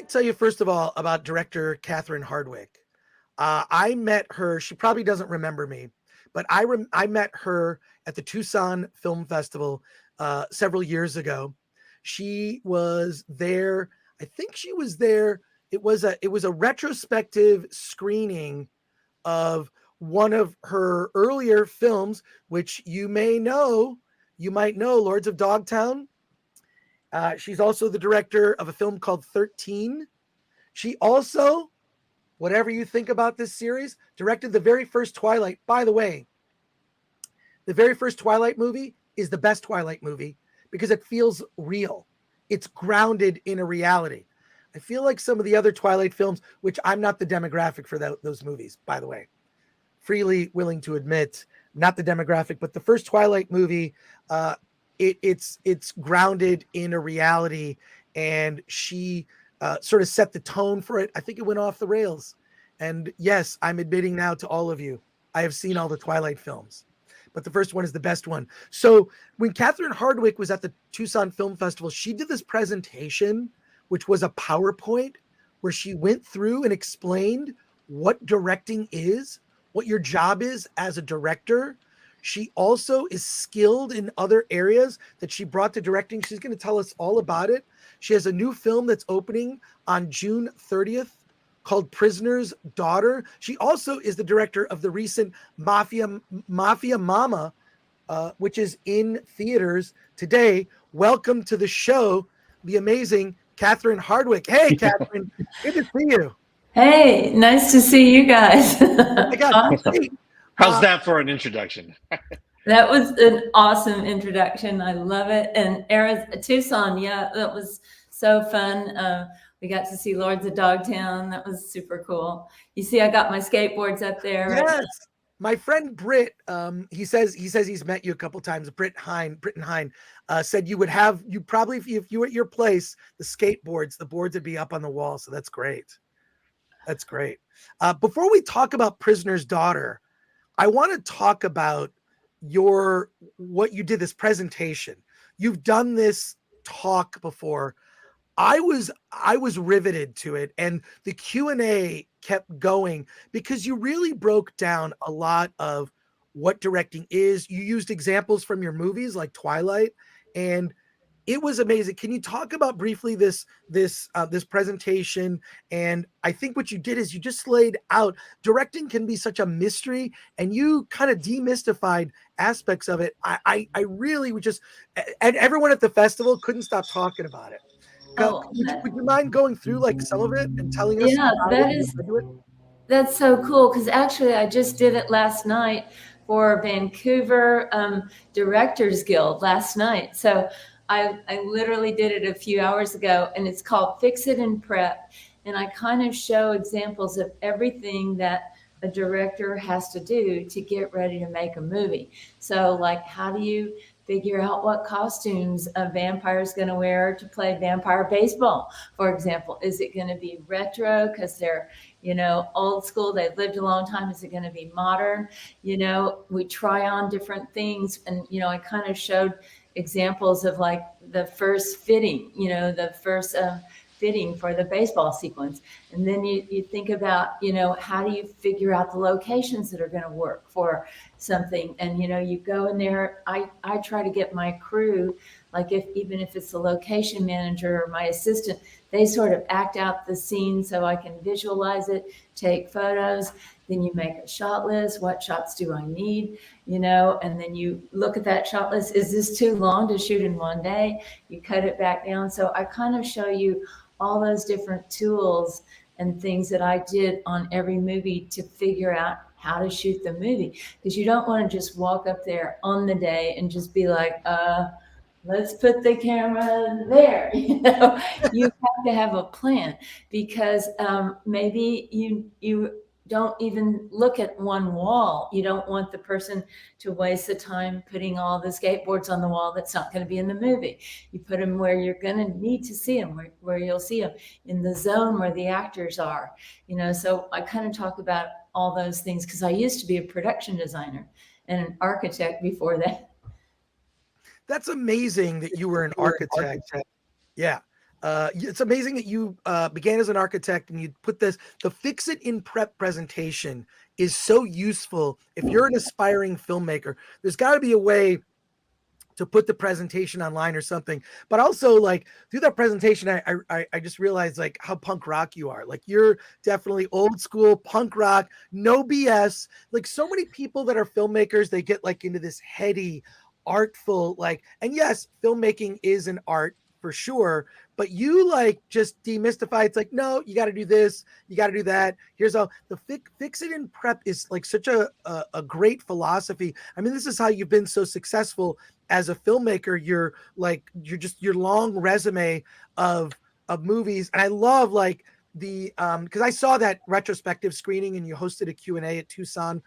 me tell you first of all about director Catherine Hardwicke. I met her. She probably doesn't remember me, but I met her at the Tucson Film Festival several years ago. She was there. I think she was there. It was a retrospective screening of one of her earlier films, which you may know. You might know Lords of Dogtown. She's also the director of a film called 13. She also, whatever you think about this series, directed the very first Twilight. By the way, the very first Twilight movie is the best Twilight movie because it feels real. It's grounded in a reality. I feel like some of the other Twilight films, which I'm not the demographic for those movies, by the way, freely willing to admit, not the demographic, but the first Twilight movie, it's grounded in a reality, and she sort of set the tone for it. I think it went off the rails. And yes, I'm admitting now to all of you, I have seen all the Twilight films, but the first one is the best one. So when Catherine Hardwicke was at the Tucson Film Festival, she did this presentation, which was a PowerPoint where she went through and explained what directing is, what your job is as a director. She also is skilled in other areas that she brought to directing. She's going to tell us all about it. She has a new film that's opening on June 30th called Prisoner's Daughter. She also is the director of the recent Mafia Mama, which is in theaters today. Welcome to the show, the amazing Catherine Hardwicke. Hey, Catherine, good to see you. Hey, nice to see you guys. Oh my God, great. How's that for an introduction? That was an awesome introduction. I love it. And Tucson, yeah, that was so fun. We got to see Lords of Dogtown. That was super cool. You see, I got my skateboards up there. Yes. Right, my friend Britt, he says he's met you a couple times. Britt Hine said you probably, if you were at your place, the boards would be up on the wall. So that's great. That's great. Before we talk about Prisoner's Daughter, I want to talk about what you did, this presentation. You've done this talk before. I was riveted to it, and the Q&A kept going because you really broke down a lot of what directing is. You used examples from your movies like Twilight, and it was amazing. Can you talk about briefly this presentation? And I think what you did is you just laid out directing can be such a mystery, and you kind of demystified aspects of it. I really would just, and everyone at the festival couldn't stop talking about it. Would you mind going through like some of it and telling us? Yeah, that's so cool, because actually I just did it last night for Vancouver Directors Guild last night. So I literally did it a few hours ago, and it's called Fix It and Prep. And I kind of show examples of everything that a director has to do to get ready to make a movie. So like, how do you figure out what costumes a vampire is going to wear to play vampire baseball, for example? Is it going to be retro because they're, old school, they've lived a long time? Is it going to be modern? We try on different things. And, I kind of showed examples of like the first fitting, the first fitting for the baseball sequence. And then you think about, how do you figure out the locations that are going to work for something? And, you go in there, I try to get my crew, like even if it's the location manager or my assistant, they sort of act out the scene so I can visualize it, take photos. Then you make a shot list. What shots do I need? And then you look at that shot list. Is this too long to shoot in one day? You cut it back down. So I kind of show you all those different tools and things that I did on every movie to figure out how to shoot the movie. Because you don't want to just walk up there on the day and just be like, let's put the camera there. You have to have a plan, because maybe you don't even look at one wall. You don't want the person to waste the time putting all the skateboards on the wall that's not going to be in the movie. You put them where you're going to need to see them, where you'll see them, in the zone where the actors are. So I kind of talk about all those things because I used to be a production designer and an architect before that. That's amazing that you were an architect. Yeah. It's amazing that you began as an architect and you put this. The fix it in prep presentation is so useful if you're an aspiring filmmaker. There's got to be a way to put the presentation online or something. But also, like, through that presentation, I just realized like how punk rock you are. Like, you're definitely old school punk rock, no BS. Like, so many people that are filmmakers, they get like into this heady, artful, like, and yes, filmmaking is an art for sure, but you like just demystify. It's like, no, you got to do this, you got to do that. Here's how the fix it in prep is like such a great philosophy. I mean, this is how you've been so successful as a filmmaker. You're just your long resume of movies. And I love like the because I saw that retrospective screening and you hosted a Q&A at Tucson.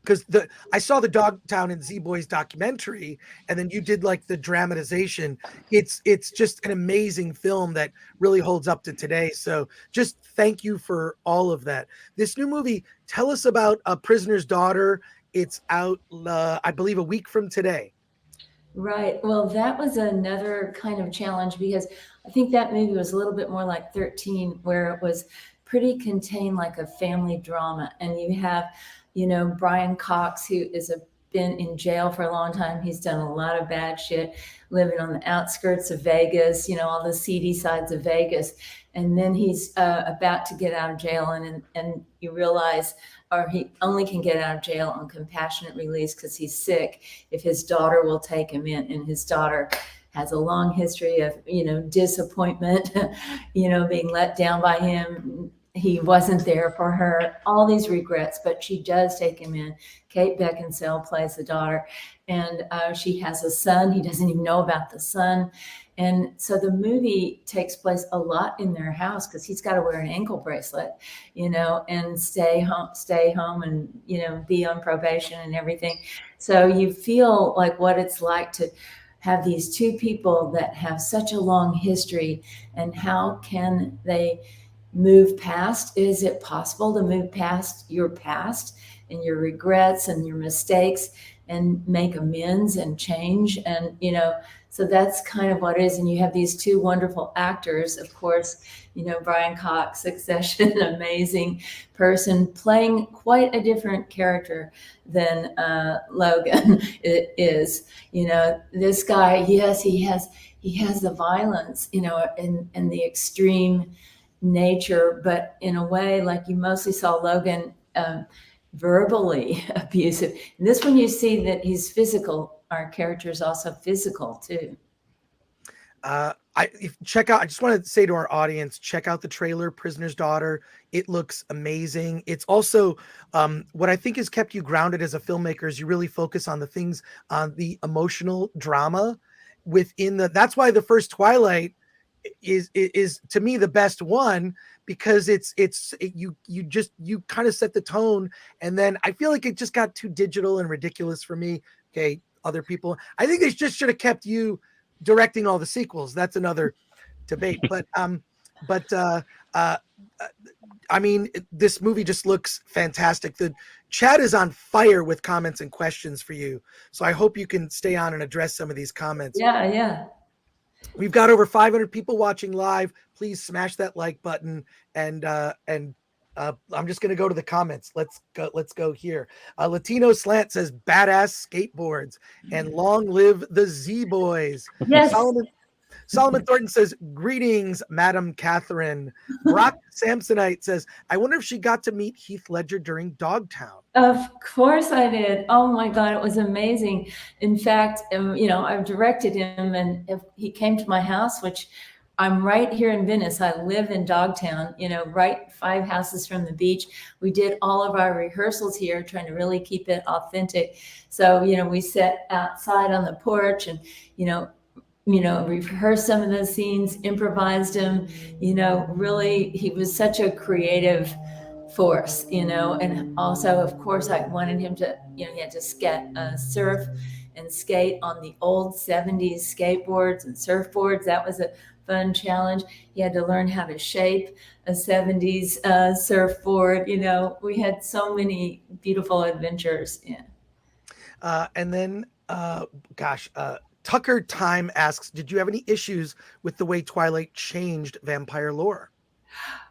Because I saw the Dogtown and Z Boys documentary, and then you did like the dramatization. It's just an amazing film that really holds up to today. So just thank you for all of that. This new movie, tell us about A Prisoner's Daughter. It's out, I believe, a week from today. Right. Well, that was another kind of challenge because I think that movie was a little bit more like 13, where it was pretty contained like a family drama. And you have, Brian Cox, who been in jail for a long time. He's done a lot of bad shit, living on the outskirts of Vegas, all the seedy sides of Vegas. And then he's about to get out of jail, and you realize, or he only can get out of jail on compassionate release because he's sick, if his daughter will take him in. And his daughter has a long history of, disappointment, being let down by him. He wasn't there for her, all these regrets, but she does take him in. Kate Beckinsale plays the daughter, and she has a son. He doesn't even know about the son. And so the movie takes place a lot in their house because he's got to wear an ankle bracelet, and stay home and, be on probation and everything. So you feel like what it's like to have these two people that have such a long history, and how can they move past? Is it possible to move past your past and your regrets and your mistakes and make amends and change? And, so that's kind of what it is. And you have these two wonderful actors, of course, Brian Cox, Succession, amazing person, playing quite a different character than Logan is. This guy, yes, he has the violence, and the extreme nature, but in a way, like you mostly saw Logan verbally abusive. And this one, you see that he's physical. Our character is also physical too. I just want to say to our audience, check out the trailer, Prisoner's Daughter. It looks amazing. It's also what I think has kept you grounded as a filmmaker is you really focus on the things, on the emotional drama within that's why the first Twilight is to me the best one, because you kind of set the tone, and then I feel like it just got too digital and ridiculous for me. Okay, other people, I think they just should have kept you directing all the sequels. That's another debate. But I mean, this movie just looks fantastic. The chat is on fire with comments and questions for you, so I hope you can stay on and address some of these comments. Yeah. We've got over 500 people watching live. Please smash that like button, and I'm just going to go to the comments. Let's go here. Latino Slant says badass skateboards and long live the Z Boys. Yes. Solomon Thornton says, greetings, Madam Catherine. Brock Samsonite says, I wonder if she got to meet Heath Ledger during Dogtown. Of course I did. Oh my God, it was amazing. In fact, I've directed him, and if he came to my house, which I'm right here in Venice. I live in Dogtown, right 5 houses from the beach. We did all of our rehearsals here, trying to really keep it authentic. So, we sat outside on the porch and, rehearsed some of those scenes, improvised them, really, he was such a creative force, and also, of course, I wanted him to, he had to surf and skate on the old 70s skateboards and surfboards. That was a fun challenge. He had to learn how to shape a 70s surfboard. We had so many beautiful adventures. Yeah. And then, Tucker Time asks, did you have any issues with the way Twilight changed vampire lore?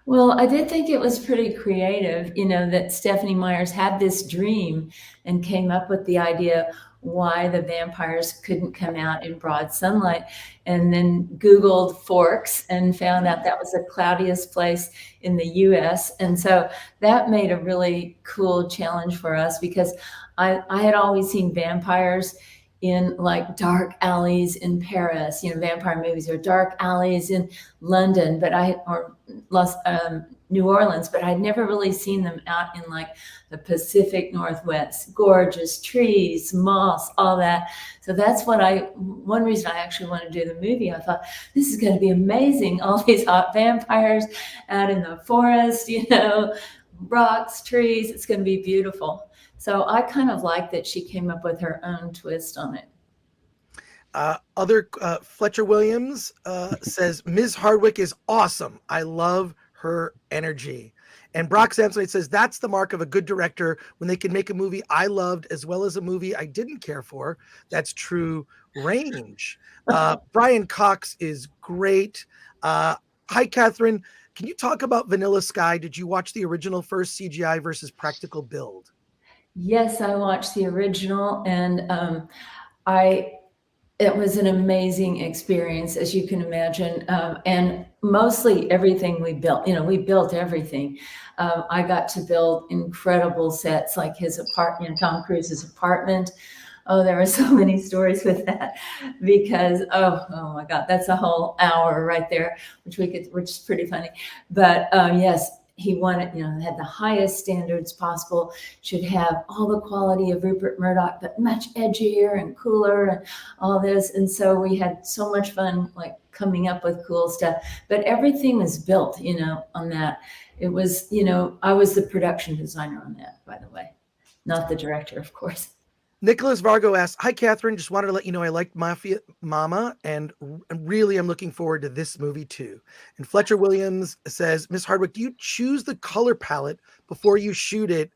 Well, I did think it was pretty creative, that Stephanie Myers had this dream and came up with the idea why the vampires couldn't come out in broad sunlight, and then Googled Forks and found out that was the cloudiest place in the US. And so that made a really cool challenge for us, because I had always seen vampires in like dark alleys in Paris, vampire movies, or dark alleys in London, or New Orleans, but I'd never really seen them out in like the Pacific Northwest. Gorgeous trees, moss, all that. So that's one reason I actually wanted to do the movie. I thought, this is going to be amazing. All these hot vampires out in the forest, rocks, trees. It's going to be beautiful. So I kind of like that she came up with her own twist on it. Fletcher Williams says, Ms. Hardwicke is awesome. I love her energy. And Brock Samsonite says, that's the mark of a good director, when they can make a movie I loved as well as a movie I didn't care for. That's true range. Brian Cox is great. Hi, Catherine. Can you talk about Vanilla Sky? Did you watch the original first, CGI versus practical build? Yes, I watched the original, and it was an amazing experience, as you can imagine. And mostly everything we built, we built everything. I got to build incredible sets, like his apartment, Tom Cruise's apartment. Oh, there were so many stories with that, because, oh my God, that's a whole hour right there, which is pretty funny. But yes, he wanted, had the highest standards possible, should have all the quality of Rupert Murdoch, but much edgier and cooler and all this. And so we had so much fun, like coming up with cool stuff, but everything was built, on that. It was, I was the production designer on that, by the way, not the director, of course. Nicholas Vargo asks, hi, Catherine. Just wanted to let you know I liked Mafia Mama, and really I'm looking forward to this movie too. And Fletcher Williams says, Miss Hardwicke, do you choose the color palette before you shoot it,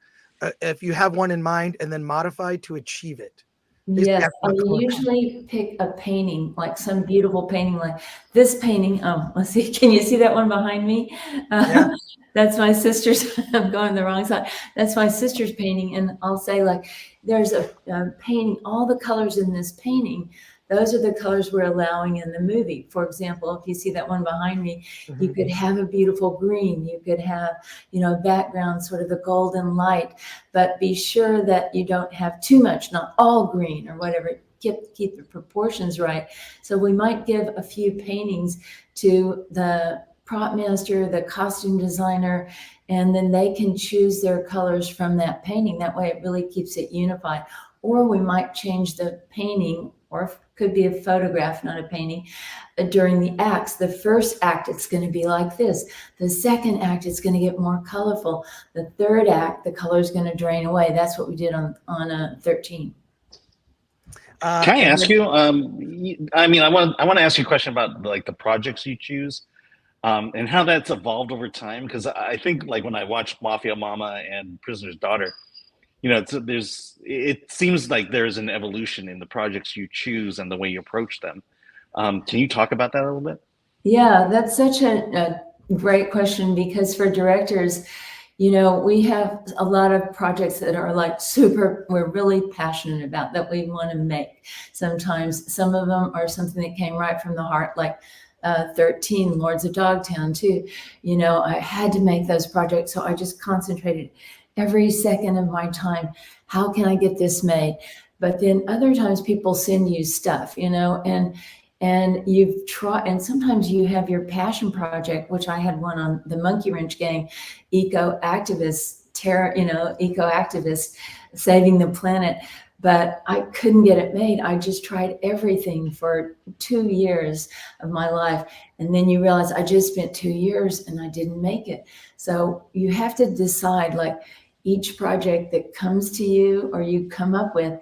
if you have one in mind, and then modify to achieve it? Yes, I usually pick a painting, like some beautiful painting, like this painting. Oh, let's see. Can you see that one behind me? Yeah. That's my sister's. I'm going the wrong side. That's my sister's painting. And I'll say, like, there's a painting, all the colors in this painting, those are the colors we're allowing in the movie. For example, if you see that one behind me, you could have a beautiful green. You could have, background, sort of a golden light, but be sure that you don't have too much, not all green or whatever. Keep the proportions right. So we might give a few paintings to the prop master, the costume designer, and then they can choose their colors from that painting. That way it really keeps it unified. Or we might change the painting, or could be a photograph, not a painting, during the acts. The first act, it's going to be like this. The second act, it's going to get more colorful. The third act, the color is going to drain away. That's what we did on 13. Can I ask you? I want to ask you a question about like the projects you choose, and how that's evolved over time. Because I think, like, when I watched Mafia Mama and Prisoner's Daughter, it seems like there's an evolution in the projects you choose and the way you approach them. Can you talk about that a little bit? Yeah, that's such a great question, because for directors, we have a lot of projects that are like we're really passionate about, that we want to make. Sometimes some of them are something that came right from the heart, like 13, Lords of Dogtown too. I had to make those projects, so I just concentrated every second of my time. How can I get this made? But then other times people send you stuff, and you've tried, and sometimes you have your passion project, which I had one on the Monkey Wrench Gang, eco-activists saving the planet, but I couldn't get it made. I just tried everything for 2 years of my life. And then you realize I just spent 2 years and I didn't make it. So you have to decide, like, each project that comes to you or you come up with,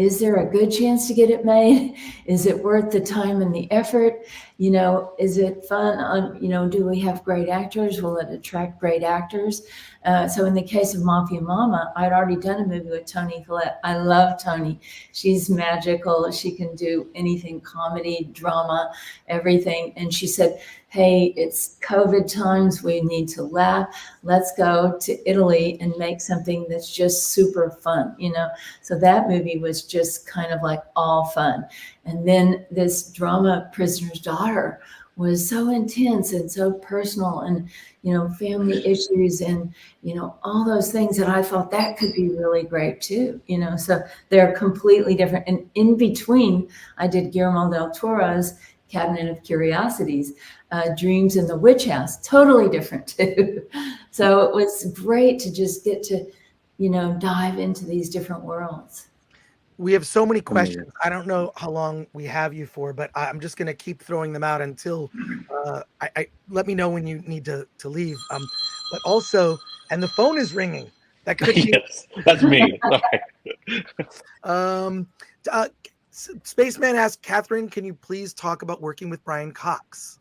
is there a good chance to get it made? Is it worth the time and the effort? You know, is it fun? You know, do we have great actors? Will it attract great actors? So in the case of Mafia Mama, I'd already done a movie with Toni Collette. I love Toni. She's magical. She can do anything, comedy, drama, everything. And she said, hey, it's COVID times. We need to laugh. Let's go to Italy and make something that's just super fun, you know? So that movie was just kind of like all fun. And then this drama, Prisoner's Daughter, was so intense and so personal, and, you know, family issues and, you know, all those things that I thought that could be really great too, you know? So they're completely different. And in between, I did Guillermo del Toro's Cabinet of Curiosities, Dreams in the Witch House, totally different too. So it was great to just get to, you know, dive into these different worlds. We have so many questions. I don't know how long we have you for, but I'm just going to keep throwing them out until I let me know when you need to leave. But also, and the phone is ringing. That could be. Yes, that's me. Spaceman asked, Catherine, can you please talk about working with Brian Cox?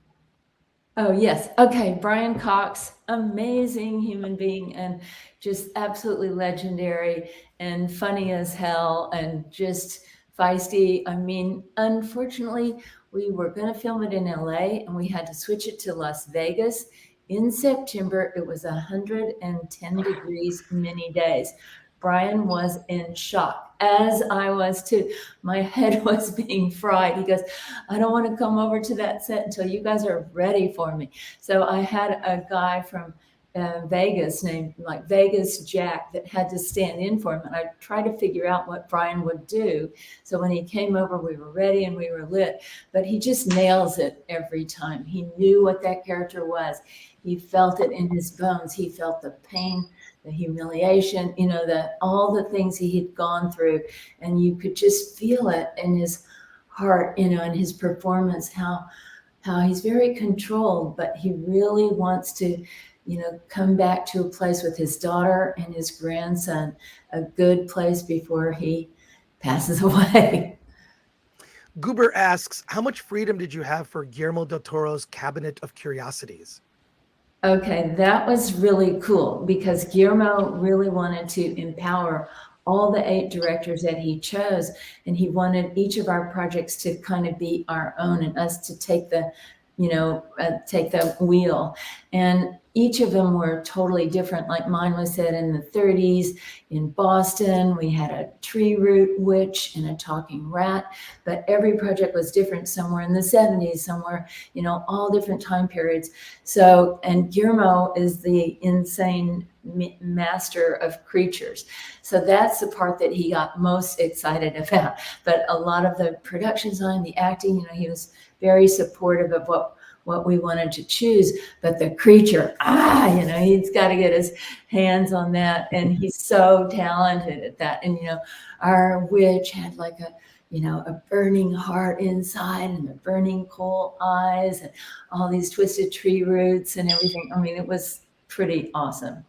Oh, yes. Okay. Brian Cox, amazing human being and just absolutely legendary and funny as hell and just feisty. I mean, unfortunately, we were going to film it in LA and we had to switch it to Las Vegas. In September, it was 110 degrees many days. Brian was in shock, as I was too. My head was being fried. He goes, I don't want to come over to that set until you guys are ready for me. So I had a guy from Vegas named like Vegas Jack that had to stand in for him. And I tried to figure out what Brian would do. So when he came over, we were ready and we were lit. But he just nails it every time. He knew what that character was. He felt it in his bones. He felt the pain, the humiliation, you know, all the things he had gone through, and you could just feel it in his heart, you know, in his performance, how he's very controlled, but he really wants to, you know, come back to a place with his daughter and his grandson, a good place before he passes away. Goober asks, how much freedom did you have for Guillermo del Toro's Cabinet of Curiosities? Okay, that was really cool because Guillermo really wanted to empower all the 8 directors that he chose, and he wanted each of our projects to kind of be our own and us to take the, you know, take the wheel. And each of them were totally different. Like mine was set in the 30s in Boston. We had a tree root witch and a talking rat, but every project was different. Somewhere in the 70s, somewhere, you know, all different time periods. So, and Guillermo is the insane master of creatures. So that's the part that he got most excited about. But a lot of the production design, the acting, you know, he was very supportive of what we wanted to choose. But the creature, you know, he's got to get his hands on that. And he's so talented at that. And, you know, our witch had like a, you know, a burning heart inside and the burning coal eyes and all these twisted tree roots and everything. I mean, it was pretty awesome.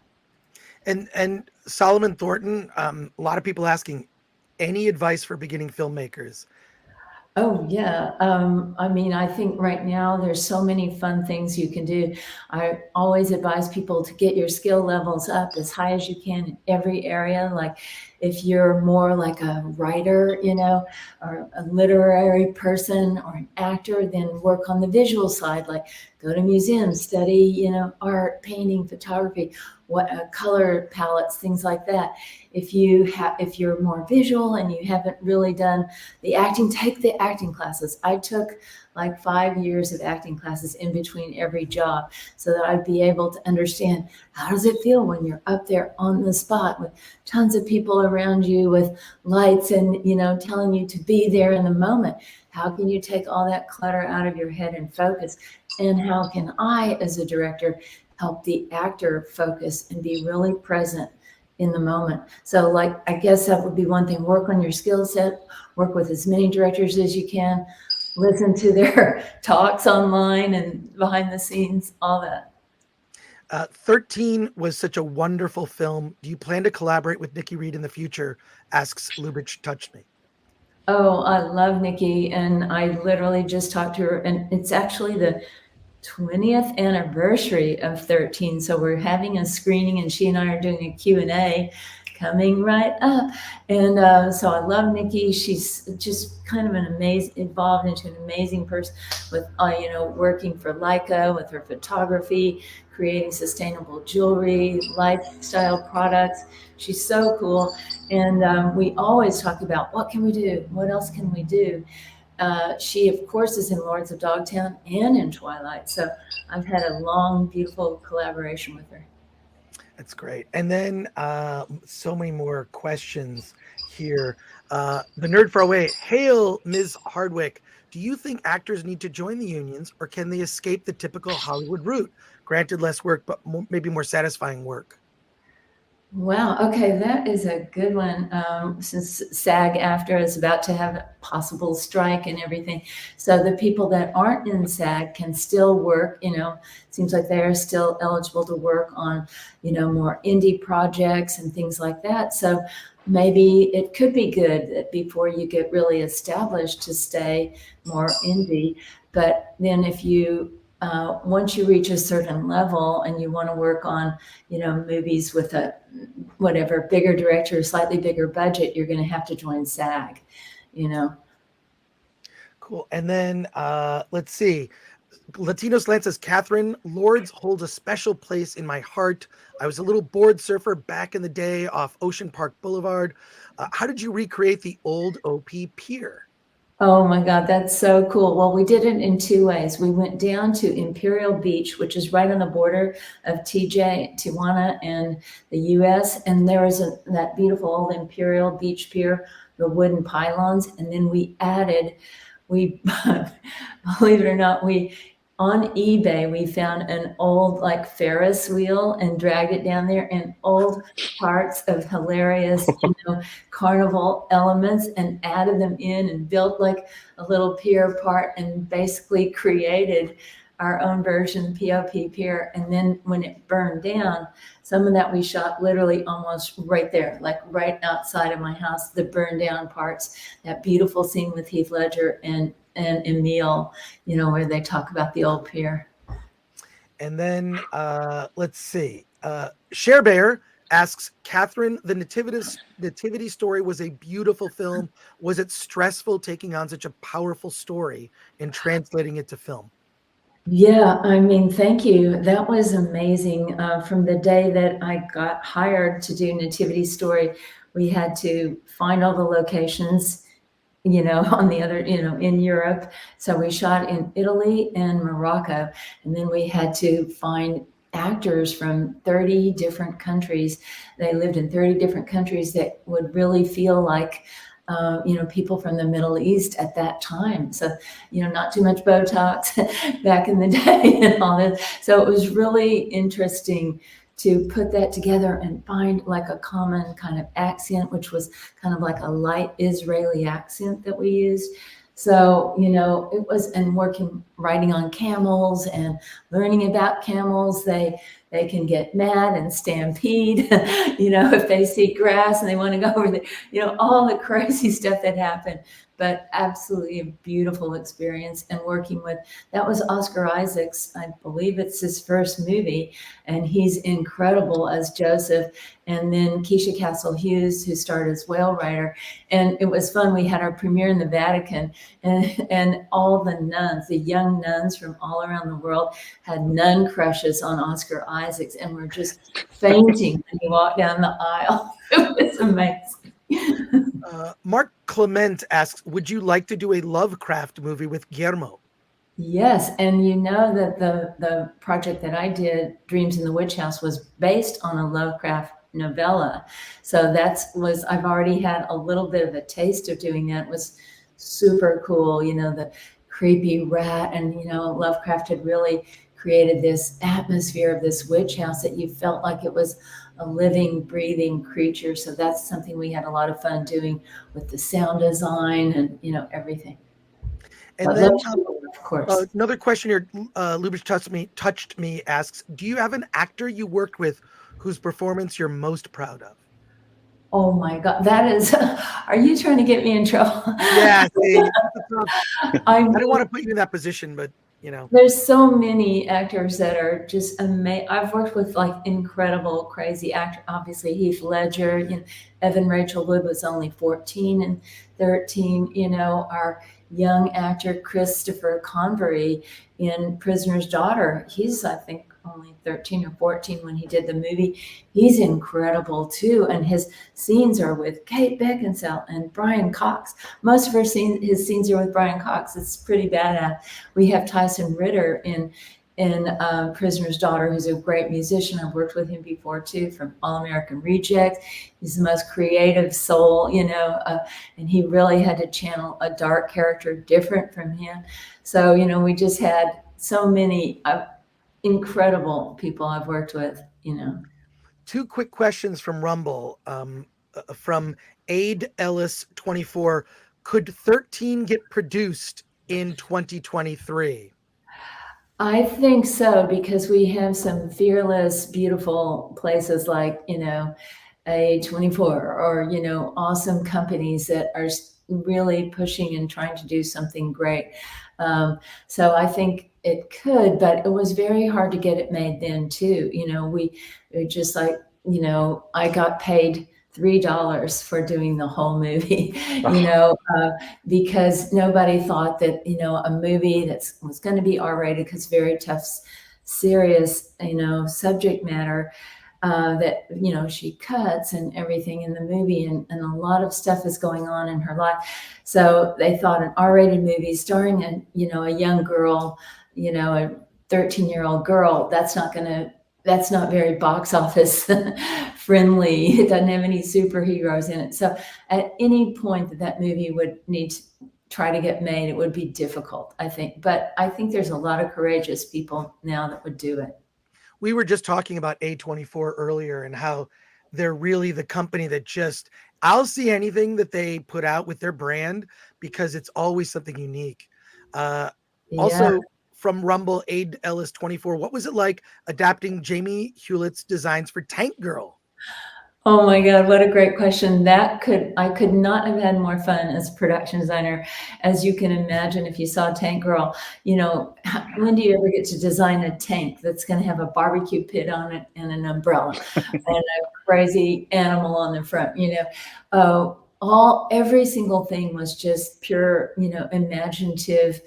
And Solomon Thornton, a lot of people asking, any advice for beginning filmmakers? Oh, yeah. I mean, I think right now there's so many fun things you can do. I always advise people to get your skill levels up as high as you can in every area. Like if you're more like a writer, you know, or a literary person or an actor, then work on the visual side, like go to museums, study, you know, art, painting, photography, what color palettes, things like that. If you're more visual and you haven't really done the acting, take the acting classes. I took like 5 years of acting classes in between every job so that I'd be able to understand how does it feel when you're up there on the spot with tons of people around you with lights and, you know, telling you to be there in the moment. How can you take all that clutter out of your head and focus? And how can I, as a director, help the actor focus and be really present in the moment? So like, I guess that would be one thing. Work on your skill set, work with as many directors as you can, listen to their talks online and behind the scenes, all that. 13 was such a wonderful film. Do you plan to collaborate with Nikki Reed in the future? Asks Lubitsch Touched Me. Oh, I love Nikki, and I literally just talked to her, and it's actually the 20th anniversary of 13. So we're having a screening, and she and I are doing a Q&A coming right up. And so I love Nikki. She's just kind of an amazing, evolved into an amazing person with, working for Leica with her photography, creating sustainable jewelry, lifestyle products. She's so cool. And we always talk about what can we do? What else can we do? She, of course, is in Lords of Dogtown and in Twilight. So I've had a long, beautiful collaboration with her. That's great. And then so many more questions here. The Nerd Far Away. Hail, Ms. Hardwicke. Do you think actors need to join the unions, or can they escape the typical Hollywood route? Granted, less work, but maybe more satisfying work. Wow. Okay, that is a good one. Since SAG-AFTRA is about to have a possible strike and everything, so the people that aren't in SAG can still work. Seems like they are still eligible to work on, more indie projects and things like that. So maybe it could be good that before you get really established to stay more indie. But then if you once you reach a certain level and you want to work on, movies with a whatever bigger director, slightly bigger budget, you're going to have to join SAG. Cool. And then let's see. Latino Slant says, Catherine, Lords holds a special place in my heart. I was a little board surfer back in the day off Ocean Park Boulevard. How did you recreate the old OP Pier? Oh my God, that's so cool. Well, we did it in two ways. We went down to Imperial Beach, which is right on the border of Tijuana, and the US. And there was that beautiful old Imperial Beach pier, the wooden pylons. And then we believe it or not, on eBay, we found an old Ferris wheel and dragged it down there, and old parts of hilarious, carnival elements, and added them in and built a little pier part and basically created our own version, POP Pier. And then when it burned down, some of that we shot literally almost right there, right outside of my house, the burned down parts, that beautiful scene with Heath Ledger and Emil, where they talk about the old pier. And then let's see. Cher Bear asks, Catherine, the Nativity Story was a beautiful film. Was it stressful taking on such a powerful story and translating it to film? Yeah, I mean, thank you. That was amazing. From the day that I got hired to do Nativity Story, we had to find all the locations, on the other, in Europe. So we shot in Italy and Morocco, and then we had to find actors from 30 different countries. They lived in 30 different countries that would really feel like people from the Middle East at that time. So, not too much Botox back in the day and all this. So it was really interesting to put that together and find a common kind of accent, which was kind of like a light Israeli accent that we used. So, it was, and riding on camels and learning about camels. They can get mad and stampede, if they see grass and they want to go over there, all the crazy stuff that happened. But absolutely a beautiful experience. And that was Oscar Isaac's, I believe it's his first movie, and he's incredible as Joseph. And then Keisha Castle Hughes, who starred as Whale Rider. And it was fun. We had our premiere in the Vatican, and all the nuns, the young nuns from all around the world, had nun crushes on Oscar Isaacs and were just fainting when he walked down the aisle. It was amazing. Mark Clement asks, would you like to do a Lovecraft movie with Guillermo? Yes, and that the project that I did, Dreams in the Witch House, was based on a Lovecraft novella. So I've already had a little bit of a taste of doing that. It was super cool, the creepy rat, and Lovecraft had really created this atmosphere of this witch house that you felt like it was a living, breathing creature. So that's something we had a lot of fun doing with the sound design and everything. And then, of course, another question here, Lubitsch touched me asks, do you have an actor you worked with whose performance you're most proud of? Oh my God, that is, are you trying to get me in trouble? Yeah, see, I I don't want mean, to put you in that position, but you know. there's so many actors that are just amazing. I've worked with like incredible, crazy actors. Obviously, Heath Ledger, Evan Rachel Wood was only 14 and 13. Our young actor Christopher Convery in Prisoner's Daughter. He's, I think, only 13 or 14 when he did the movie. He's incredible too, and his scenes are with Kate Beckinsale and Brian Cox. Most of his scenes are with Brian Cox. It's pretty badass. We have Tyson Ritter in Prisoner's Daughter, who's a great musician. I've worked with him before too, from All American Rejects. He's the most creative soul, and he really had to channel a dark character different from him. So, we just had so many incredible people I've worked with. Two quick questions from Rumble. From Aid Ellis 24. Could 13 get produced in 2023? I think so, because we have some fearless, beautiful places like, A24 or, awesome companies that are really pushing and trying to do something great. So I think it could, but it was very hard to get it made then too. We just like, I got paid $3 for doing the whole movie, because nobody thought that, a movie was going to be R-rated, because very tough, serious, subject matter, that, she cuts and everything in the movie, and a lot of stuff is going on in her life. So they thought an R-rated movie starring a young girl, a 13-year-old girl, that's not very box office friendly. It doesn't have any superheroes in it. So at any point that movie would need to try to get made, it would be difficult, I think. But I think there's a lot of courageous people now that would do it. We were just talking about A24 earlier and how they're really the company that I'll see anything that they put out with their brand because it's always something unique. Also, from Rumble, Aid Ellis 24, what was it like adapting Jamie Hewlett's designs for Tank Girl? Oh my God, what a great question. I could not have had more fun as a production designer. As you can imagine, if you saw Tank Girl, when do you ever get to design a tank that's going to have a barbecue pit on it and an umbrella and a crazy animal on the front, every single thing was just pure, imaginative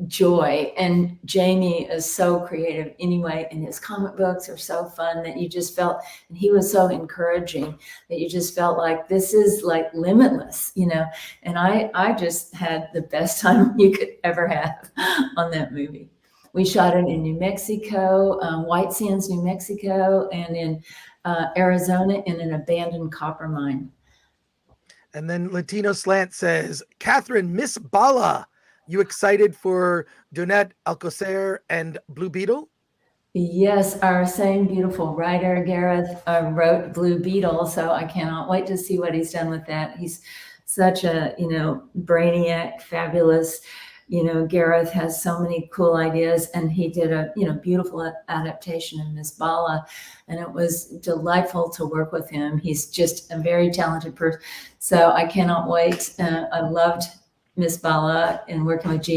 joy. And Jamie is so creative anyway, and his comic books are so fun that you just felt, and he was so encouraging that you just felt like this is like limitless, and I just had the best time you could ever have on that movie. We shot it in New Mexico, White Sands, New Mexico, and in Arizona in an abandoned copper mine. And then Latino Slant says, Catherine, Miss Bala, you excited for Donette Alcocer and Blue Beetle? Yes, our same beautiful writer, Gareth, wrote Blue Beetle, so I cannot wait to see what he's done with that. He's such a, brainiac, fabulous. Gareth has so many cool ideas, and he did a, beautiful adaptation of Miss Bala, and it was delightful to work with him. He's just a very talented person, so I cannot wait. I loved Miss Bala and working with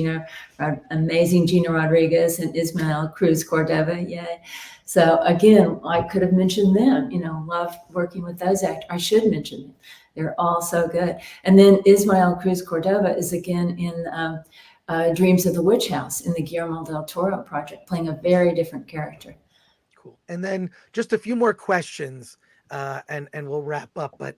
amazing Gina Rodriguez and Ismael Cruz Cordova. Yay. So again, I could have mentioned them, love working with those actors. I should mention them. They're all so good. And then Ismael Cruz Cordova is again in Dreams of the Witch House in the Guillermo del Toro project, playing a very different character. Cool. And then just a few more questions and we'll wrap up. But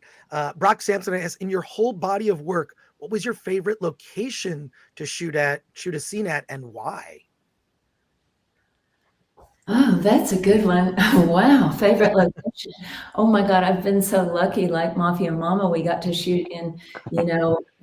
Brock Sampson asks, in your whole body of work, what was your favorite location to shoot a scene at, and why? Oh, that's a good one. Wow. Favorite location. Oh my God. I've been so lucky. Like Mafia Mama, we got to shoot in,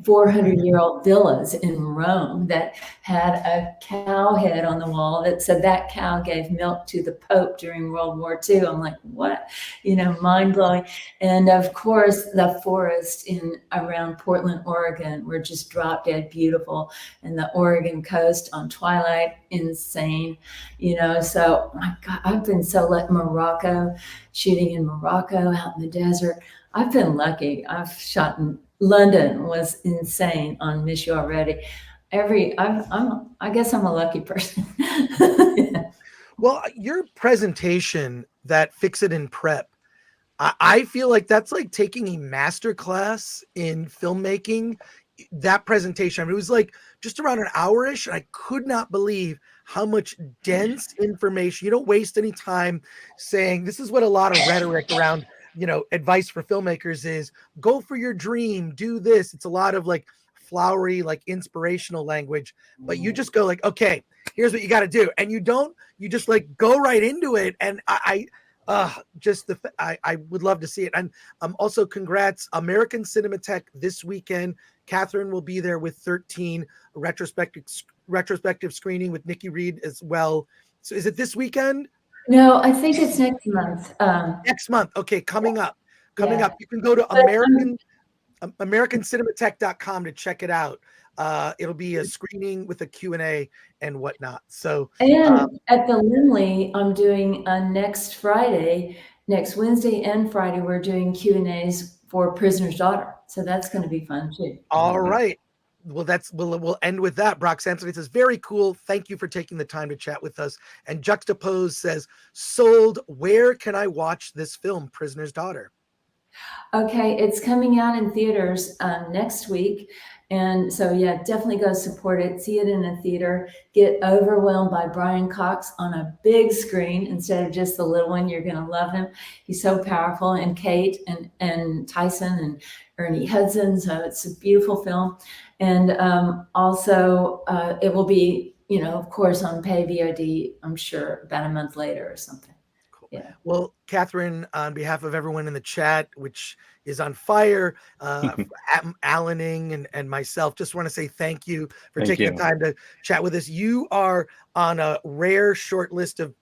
400-year-old villas in Rome that had a cow head on the wall that said that cow gave milk to the Pope during World War II. I'm like, what? Mind blowing. And of course, the forest around Portland, Oregon were just drop dead beautiful. And the Oregon coast on Twilight, insane. So my God, I've been so lucky. Morocco, shooting in Morocco out in the desert. I've been lucky. I've shot in London, was insane on Miss You Already. I guess I'm a lucky person. Well, your presentation, that Fix It in Prep, I feel like that's like taking a master class in filmmaking. That presentation, I mean, it was like just around an hour-ish, and I could not believe how much dense information. You don't waste any time saying, this is what a lot of rhetoric around, advice for filmmakers is: go for your dream, do this. It's a lot of like flowery, like inspirational language, but you just go like, okay, here's what you got to do. And you just like go right into it. And I would love to see it. And also congrats, American Cinematheque this weekend. Catherine will be there with 13, a retrospective screening with Nikki Reed as well. So is it this weekend? No, I think it's next month. Next month. Okay, coming up. Yeah. You can go to AmericanCinematheque.com to check it out. It'll be a screening with a Q&A and whatnot. So, and at the Lindley, I'm doing next Wednesday and Friday, we're doing Q&As for Prisoner's Daughter. So that's going to be fun too. All right. Well, we'll end with that. Brock Sampson says, very cool. Thank you for taking the time to chat with us. And Juxtapose says, sold. Where can I watch this film, Prisoner's Daughter? Okay, it's coming out in theaters next week. And so, yeah, definitely go support it. See it in a theater. Get overwhelmed by Brian Cox on a big screen instead of just the little one. You're going to love him. He's so powerful. And Kate and Tyson and Ernie Hudson. So it's a beautiful film. And also, it will be, of course, on pay VOD, I'm sure, about a month later or something. Yeah. Well, Catherine, on behalf of everyone in the chat, which is on fire, Allening and myself, just want to say thank you for taking the time to chat with us. You are on a rare short list of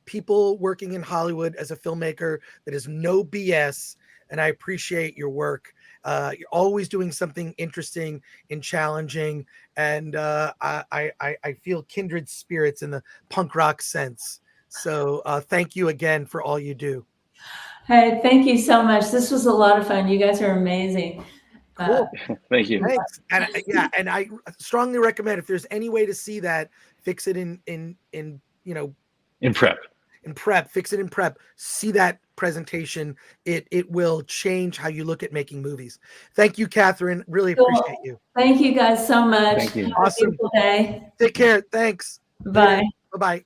people working in Hollywood as a filmmaker that is no BS, and I appreciate your work. You're always doing something interesting and challenging, and I feel kindred spirits in the punk rock sense. So thank you again for all you do. Hey, thank you so much. This was a lot of fun. You guys are amazing. Cool. Thank you. Thanks. And and I strongly recommend, if there's any way to see that, Fix It in Prep. In Prep, Fix It in Prep. See that presentation. It will change how you look at making movies. Thank you, Catherine. Really appreciate you. Thank you guys so much. Thank you. Awesome. Have a beautiful day. Take care. Thanks. Bye. Bye-bye.